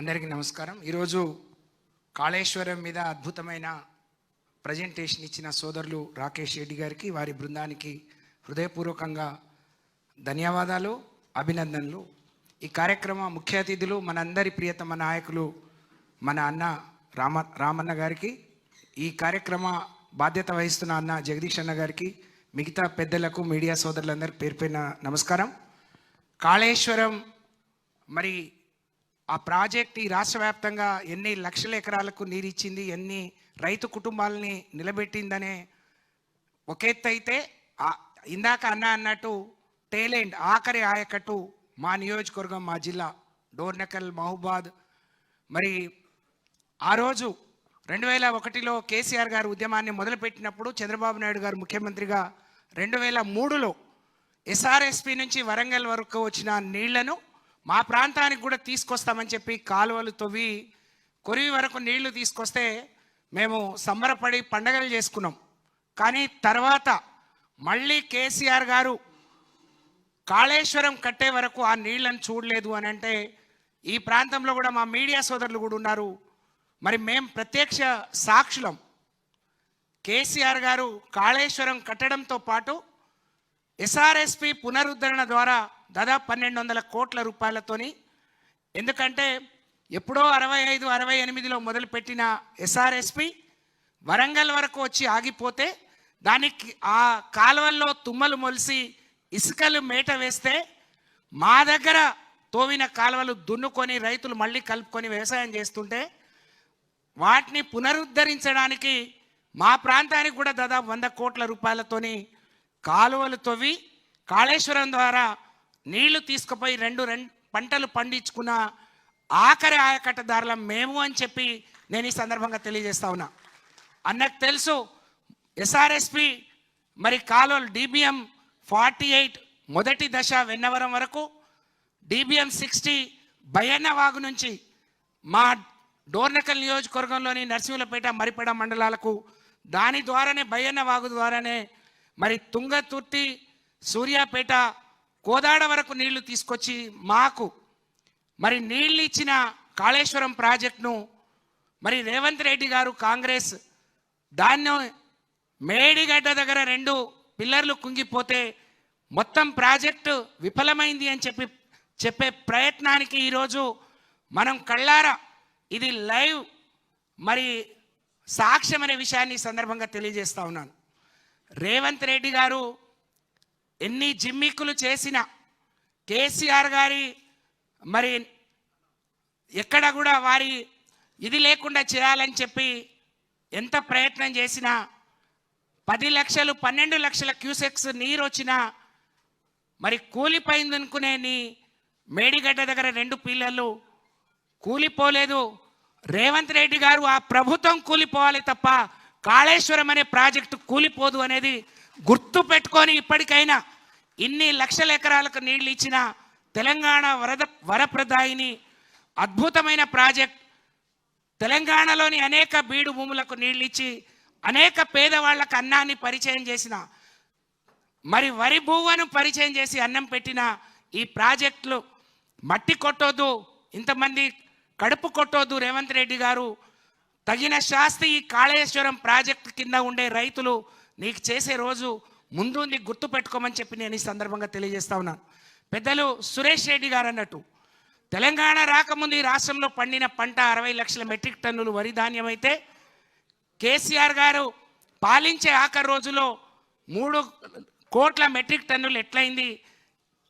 అందరికీ నమస్కారం. ఈరోజు కాళేశ్వరం మీద అద్భుతమైన ప్రజెంటేషన్ ఇచ్చిన సోదరులు రాకేష్ రెడ్డి గారికి, వారి బృందానికి హృదయపూర్వకంగా ధన్యవాదాలు, అభినందనలు. ఈ కార్యక్రమ ముఖ్య అతిథులు మనందరి ప్రియతమ నాయకులు మన అన్న రామన్న గారికి, ఈ కార్యక్రమ బాధ్యత వహిస్తున్న అన్న జగదీష్ అన్న గారికి, మిగతా పెద్దలకు, మీడియా సోదరులందరికీ పేరు పేరున నమస్కారం. కాళేశ్వరం మరి ఆ ప్రాజెక్ట్ ఈ రాష్ట్ర వ్యాప్తంగా ఎన్ని లక్షల ఎకరాలకు నీరిచ్చింది, ఎన్ని రైతు కుటుంబాలని నిలబెట్టిందనే ఒక ఎత్తు అయితే, ఇందాక అన్నట్టు టేలెంట్ ఆఖరి ఆయకట్టు మా నియోజకవర్గం, మా జిల్లా డోర్నకల్, మహబూబాద్. మరి ఆ రోజు 2001లో కేసీఆర్ గారు ఉద్యమాన్ని మొదలుపెట్టినప్పుడు, చంద్రబాబు నాయుడు గారు ముఖ్యమంత్రిగా 2003లో ఎస్ఆర్ఎస్పి నుంచి వరంగల్ వరకు వచ్చిన నీళ్లను మా ప్రాంతానికి కూడా తీసుకొస్తామని చెప్పి కాలువలు తవ్వి కొరివి వరకు నీళ్లు తీసుకొస్తే మేము సంబరపడి పండగలు చేసుకున్నాం. కానీ తర్వాత మళ్ళీ కేసీఆర్ గారు కాళేశ్వరం కట్టే వరకు ఆ నీళ్లను చూడలేదు అని అంటే, ఈ ప్రాంతంలో కూడా మా మీడియా సోదరులు కూడా ఉన్నారు, మరి మేము ప్రత్యక్ష సాక్షులం. కేసీఆర్ గారు కాళేశ్వరం కట్టడంతో పాటు ఎస్ఆర్ఎస్పి పునరుద్ధరణ ద్వారా దాదాపు 1200 కోట్ల రూపాయలతోని, ఎందుకంటే ఎప్పుడో 65-68లో మొదలుపెట్టిన ఎస్ఆర్ఎస్పి వరంగల్ వరకు వచ్చి ఆగిపోతే, దానికి ఆ కాలువల్లో తుమ్మలు మొలిసి ఇసుకలు మేట వేస్తే మా దగ్గర తోవిన కాలువలు దున్నుకొని రైతులు మళ్ళీ కలుపుకొని వ్యవసాయం చేస్తుంటే, వాటిని పునరుద్ధరించడానికి మా ప్రాంతానికి కూడా దాదాపు 100 కోట్ల రూపాయలతోని కాలువలు తవ్వి కాళేశ్వరం ద్వారా నీళ్లు తీసుకుపోయి రెండు పంటలు పండించుకున్న ఆఖరి ఆయకట్టదారులం మేము అని చెప్పి నేను ఈ సందర్భంగా తెలియజేస్తా ఉన్నా. అన్నకు తెలుసు, ఎస్ఆర్ఎస్పి మరి కాలువలు DBM 48 మొదటి దశ వెన్నవరం వరకు, DBM 60 బయ్యన్న వాగు నుంచి మా డోర్నకల్ నియోజకవర్గంలోని నర్సింహులపేట, మరిపేట మండలాలకు, దాని ద్వారానే బయ్యన్న వాగు ద్వారానే మరి తుంగతుర్తి, సూర్యాపేట, కోదాడ వరకు నీళ్లు తీసుకొచ్చి మాకు మరి నీళ్ళు ఇచ్చిన కాళేశ్వరం ప్రాజెక్టును మరి రేవంత్ రెడ్డి గారు కాంగ్రెస్ దాన్ని మేడిగడ్డ దగ్గర 2 పిల్లర్లు కుంగిపోతే మొత్తం ప్రాజెక్టు విఫలమైంది అని చెప్పే ప్రయత్నానికి ఈరోజు మనం కళ్ళారా ఇది లైవ్ మరి సాక్ష్యం అనే విషయాన్ని ఈ సందర్భంగా తెలియజేస్తా ఉన్నాను. రేవంత్ రెడ్డి గారు ఎన్ని జిమ్మిక్కులు చేసినా, కేసీఆర్ గారి మరి ఎక్కడ కూడా వారి ఇది లేకుండా చేయాలని చెప్పి ఎంత ప్రయత్నం చేసినా, 10 లక్షలు 12 లక్షల క్యూసెక్స్ నీరు వచ్చినా మరి కూలిపోయింది అనుకునే నీ మేడిగడ్డ దగ్గర 2 పిల్లలు కూలిపోలేదు. రేవంత్ రెడ్డి గారు ఆ ప్రభుత్వం కూలిపోవాలి తప్ప కాళేశ్వరం అనే ప్రాజెక్టు కూలిపోదు అనేది గుర్తు పెట్టుకొని, ఇప్పటికైనా ఇన్ని లక్షల ఎకరాలకు నీళ్లు ఇచ్చిన తెలంగాణ వరప్రదాయిని అద్భుతమైన ప్రాజెక్ట్, తెలంగాణలోని అనేక బీడు భూములకు నీళ్ళు ఇచ్చి అనేక పేదవాళ్లకు అన్నాన్ని పరిచయం చేసిన, మరి వరి భూవను పరిచయం చేసి అన్నం పెట్టిన ఈ ప్రాజెక్టులు మట్టి కొట్టొద్దు, ఇంతమంది కడుపు కొట్టొద్దు. రేవంత్ రెడ్డి గారు తగిన శాస్తి ఈ కాళేశ్వరం ప్రాజెక్టు కింద ఉండే రైతులు నీకు చేసే రోజు ముందు నీకు గుర్తు పెట్టుకోమని చెప్పి నేను ఈ సందర్భంగా తెలియజేస్తా ఉన్నాను. పెద్దలు సురేష్ రెడ్డి గారు అన్నట్టు, తెలంగాణ రాకముందు ఈ రాష్ట్రంలో పండిన పంట 60 లక్షల మెట్రిక్ టన్నులు వరి ధాన్యం అయితే, కేసీఆర్ గారు పాలించే ఆఖరి రోజులో 3 కోట్ల మెట్రిక్ టన్నులు ఎట్లయింది?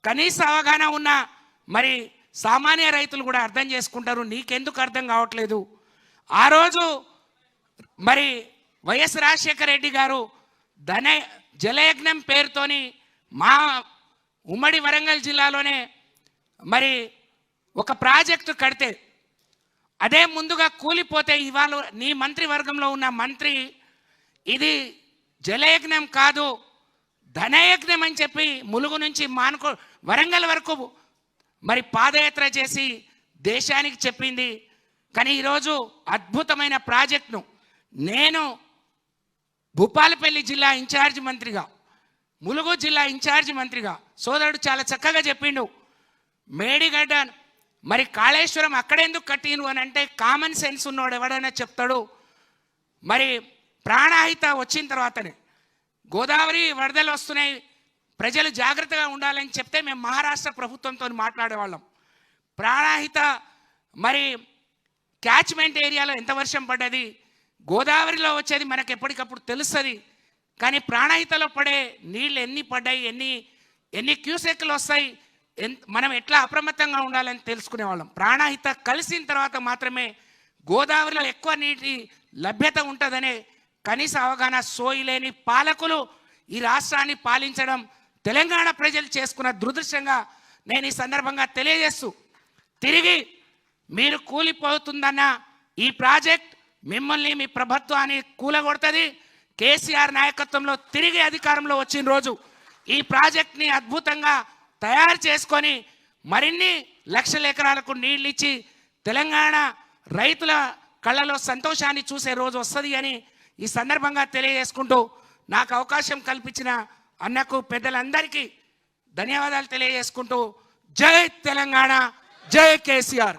కనీస అవగాహన ఉన్న మరి సామాన్య రైతులు కూడా అర్థం చేసుకుంటారు, నీకెందుకు అర్థం కావట్లేదు? ఆ రోజు మరి వైఎస్ రాజశేఖర రెడ్డి గారు జలయజ్ఞం పేరుతోని మా ఉమ్మడి వరంగల్ జిల్లాలోనే మరి ఒక ప్రాజెక్టు కడితే, అదే ముందుగా కూలిపోతే, ఇవాళ నీ మంత్రివర్గంలో ఉన్న మంత్రి ఇది జలయజ్ఞం కాదు ధనయజ్ఞం అని చెప్పి ములుగు నుంచి వరంగల్ వరకు మరి పాదయాత్ర చేసి దేశానికి చెప్పింది. కానీ ఈరోజు అద్భుతమైన ప్రాజెక్టును నేను భూపాలపల్లి జిల్లా ఇన్ఛార్జ్ మంత్రిగా, ములుగు జిల్లా ఇన్ఛార్జ్ మంత్రిగా సోదరుడు చాలా చక్కగా చెప్పిండు. మేడిగడ్డ మరి కాళేశ్వరం అక్కడెందుకు కట్టిను అని అంటే కామన్ సెన్స్ ఉన్నవాడు ఎవడైనా చెప్తాడు. మరి ప్రాణాహిత వచ్చిన తర్వాతనే గోదావరి వరదలు వస్తున్నాయి, ప్రజలు జాగ్రత్తగా ఉండాలని చెప్తే మేము మహారాష్ట్ర ప్రభుత్వంతో మాట్లాడేవాళ్ళం. ప్రాణాహిత మరి క్యాచ్మెంట్ ఏరియాలో ఎంత వర్షం పడ్డది, గోదావరిలో వచ్చేది మనకు ఎప్పటికప్పుడు తెలుస్తుంది. కానీ ప్రాణాహితలో పడే నీళ్ళు ఎన్ని పడ్డాయి, ఎన్ని క్యూసెక్లు వస్తాయి, మనం ఎట్లా అప్రమత్తంగా ఉండాలని తెలుసుకునేవాళ్ళం. ప్రాణాహిత కలిసిన తర్వాత మాత్రమే గోదావరిలో ఎక్కువ నీటి లభ్యత ఉంటుందనే కనీస అవగాహన సోయిలేని పాలకులు ఈ రాష్ట్రాన్ని పాలించడం తెలంగాణ ప్రజలు చేసుకున్న దురదృష్టంగా నేను ఈ సందర్భంగా తెలియజేస్తూ, తిరిగి మీరు కూలిపోతుందన్న ఈ ప్రాజెక్ట్ మిమ్మల్ని మీ ప్రభుత్వాన్ని కూలగొడుతుంది. కేసీఆర్ నాయకత్వంలో తిరిగి అధికారంలో వచ్చిన రోజు ఈ ప్రాజెక్ట్ని అద్భుతంగా తయారు చేసుకొని మరిన్ని లక్షల ఎకరాలకు నీళ్ళు ఇచ్చి తెలంగాణ రైతుల కళ్ళలో సంతోషాన్ని చూసే రోజు వస్తుంది అని ఈ సందర్భంగా తెలియజేసుకుంటూ, నాకు అవకాశం కల్పించిన అన్నకు పెద్దలందరికీ ధన్యవాదాలు తెలియజేసుకుంటూ, జై తెలంగాణ, జై కేసీఆర్.